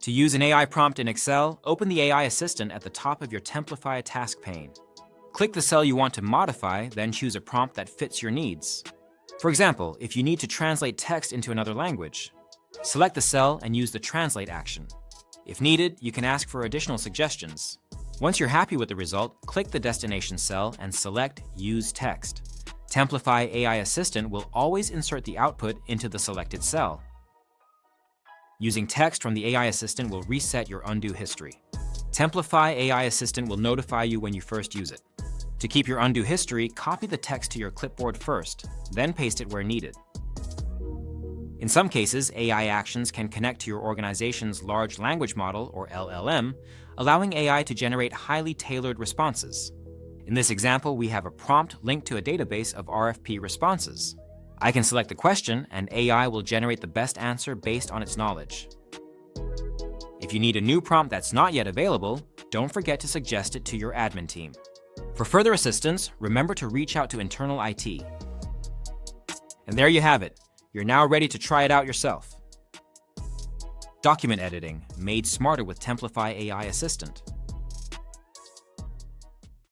To use an AI prompt in Excel, open the AI Assistant at the top of your Templafy task pane. Click the cell you want to modify, then choose a prompt that fits your needs. For example, if you need to translate text into another language, select the cell and use the Translate action. If needed, you can ask for additional suggestions. Once you're happy with the result, click the destination cell and select Use Text. Templafy AI Assistant will always insert the output into the selected cell. Using text from the AI Assistant will reset your undo history. Templafy AI Assistant will notify you when you first use it. To keep your undo history, copy the text to your clipboard first, then paste it where needed. In some cases, AI actions can connect to your organization's large language model, or LLM, allowing AI to generate highly tailored responses. In this example, we have a prompt linked to a database of RFP responses. I can select the question, and AI will generate the best answer based on its knowledge. If you need a new prompt that's not yet available, don't forget to suggest it to your admin team. For further assistance, remember to reach out to internal IT. And there you have it. You're now ready to try it out yourself. Document editing, made smarter with Templafy AI Assistant.